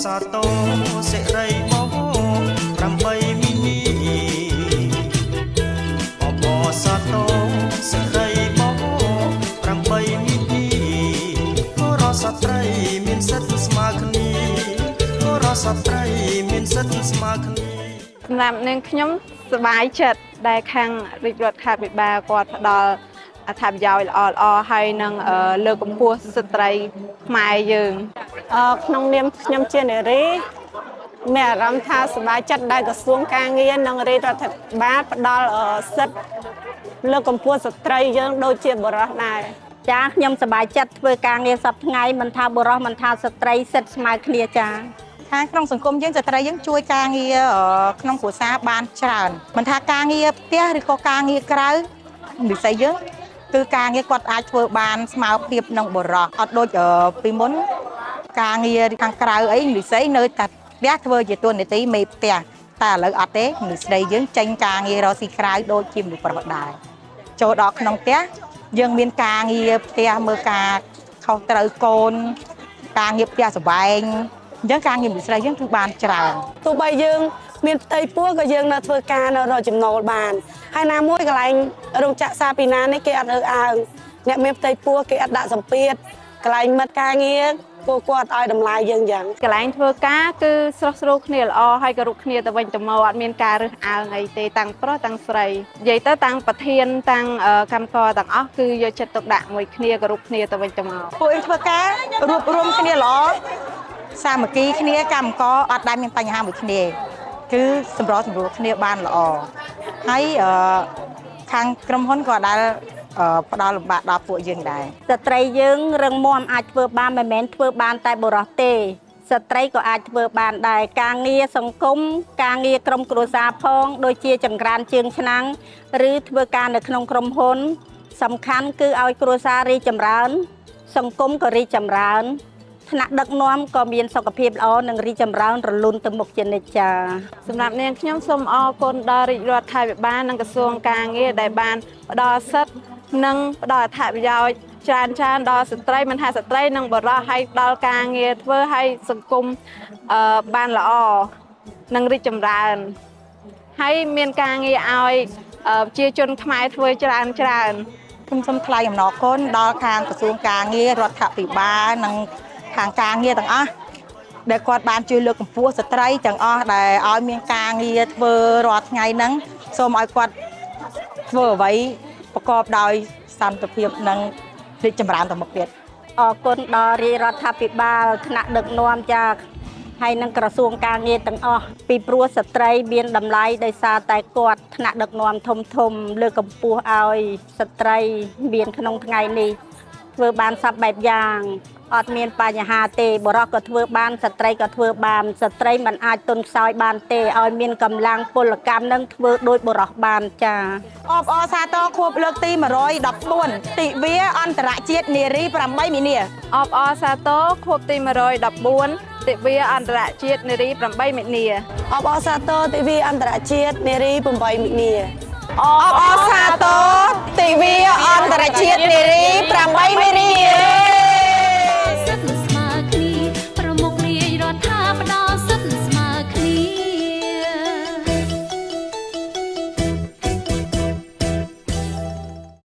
សាទរសិរីមក8មីនីអបសាទរសិរីមក8មីនីក៏រសត្រីមានសិទ្ធិស្មើគ្នាក៏រសត្រីមានសិទ្ធិស្មើគ្នាសម្រាប់នាងខ្ញុំសប្បាយចិត្តដែលខាងរាជរដ្ឋាភិបាលគាត់ផ្ដល់អត្ថប្រយោជន៍ល្អៗហើយនឹងលើកកម្ពស់ស្ត្រីខ្មែរយើងក្នុងនាមខ្ញុំជានារីមានអារម្មណ៍ថាសប្បាយចិត្តដែលក្រសួងការងារនិងរាជរដ្ឋាភិបាលផ្ដល់សិទ្ធិលើកកម្ពស់ស្ត្រីយើងដូចជាបុរសដែរចាខ្ញុំសប្បាយចិត្តធ្វើការងារសប្តាហ៍ថ្ងៃមិនថាបុរសមិនថាស្ត្រីសិទ្ធិស្មើគ្នាចាខាងក្នុងសង្គមយើងស្ត្រីយើងជួយការងារក្នុងគ្រួសារបានច្រើនមិនថាការងារផ្ទះឬក៏ការងារក្រៅវិស័យយើងគឺការងារគាត់អាចធ្វើបានស្មើភាពនឹងបុរសអត់ដូចពីមុនការងារខាងក្រៅអីវិស័យនៅតែផ្ទះធ្វើជាតួនាទីមេផ្ទះតែឥឡូវអត់ទេមនុស្សស្រីយើងចេញការងាររកស៊ីក្រៅដូចជាមនុស្សប្រុសដែរចូលដល់ក្នុងផ្ទះយើងមានការងារផ្ទះមើលការខុសត្រូវកូនការងារផ្ទះសវែងអញ្ចឹងការងារមនុស្សស្រីយើងគឺបានច្រើនទោះបីយើងមានផ្ទៃពោះក៏យើងនៅធ្វើការនៅរកចំណូលបានហើយណាមួយកន្លែងរោងចក្រសាពីណានេះគេអត់រើសអើងអ្នកមានផ្ទៃពោះគេអត់ដាក់សម្ពាធកន្លែងមិត្តការងារពួកគាត់ឲ្យតម្លៃយើងយ៉ាងកន្លែងធ្វើការគឺស្រស់ស្រួលគ្នាល្អហើយក៏រុកគ្នាទៅវិញទៅមកអត់មានការរើសអើងអីទេទាំងប្រុសទាំងស្រីនិយាយទៅទាំងប្រធានទាំងកម្មករទាំងអស់គឺយកចិត្តទុកដាក់មួយគ្នាក៏រុកគ្នាទៅវិញទៅមកពួកយើងធ្វើការរួបរวมគ្នាល្អសាមគ្គីគ្នាកម្មករអត់ដែលមានបញ្ហាមួយគ្នាគឺសម្របសម្រួលគ្នាបានល្អហើយខាងក្រុមហ៊ុនក៏ដែលផ្ដល់លំបាកដល់ពួកយើងដែរស្ត្រីយើងរឹងមាំអាចធ្វើបានមិនមែនធ្វើបានតែបុរសទេស្ត្រីក៏អាចធ្វើបានដែរការងារសង្គមការងារក្រុមគ្រួសារផងដូចជាចង្ក្រានជើងឆ្នាំងឬធ្វើការនៅក្នុងក្រុមហ៊ុនសំខាន់គឺឲ្យគ្រួសាររីកចម្រើនសង្គមក៏រីកចម្រើនថ្នាក់ដឹកនាំក៏មានសុខភាពល្អនិងរីកចម្រើនរលូនទៅមុខជានិច្ចចាសម្រាប់នាងខ្ញុំសូមអរគុណដល់រាជរដ្ឋាភិបាលនិងក្រសួងការងារដែលបានផ្ដល់សិទ្ធិនិងផ្ដល់អត្ថប្រយោជន៍ច្រើនដល់ស្ត្រីមិនថាស្ត្រីនិងបុរសឲ្យដល់ការងារធ្វើឲ្យសង្គមបានល្អនិងរីកចម្រើនហើយមានការងារឲ្យប្រជាជនខ្មែរធ្វើច្រើនខ្ញុំសូមថ្លែងអំណរគុណដល់ខាងក្រសួងការងាររដ្ឋាភិបាលនិងខាងការងារទាំងអស់ដែលគាត់បានជួយលើកកម្ពស់ស្ត្រីទាំងអស់ដែលឲ្យមានការងារធ្វើរាល់ថ្ងៃហ្នឹងសូមឲ្យគាត់ធ្វើអ្វីប្រកបដោយសន្តិភាពនិងរីកចម្រើនទៅមុខទៀតអរគុណដល់រាជរដ្ឋាភិបាលថ្នាក់ដឹកនាំចាហើយនឹងក្រសួងការងារទាំងអស់ពីព្រោះស្ត្រីមានតម្លៃដោយសារតែគាត់ថ្នាក់ដឹកនាំធំលើកកម្ពស់ឲ្យស្ត្រីមានក្នុងថ្ងៃនេះធ្វើបានសពបែបយ៉ាងអត់មានបញ្ហាទេបុរសក៏ធ្វើបានស្ត្រីក៏ធ្វើបានស្ត្រីមិនអាចទន់ខ្សោយបានទេឲ្យមានកម្លាំងពលកម្មនឹងធ្វើដោយបុរសបានចាអបអរសាទរខួបលើកទី114ទិវាអន្តរជាតិនារី8មីនាអបអរសាទរខួបទី114ទិវាអន្តរជាតិនារី8មីនាអបអរសាទរទិវាអន្តរជាតិនារី8មីនាអបអរសាទរទិវា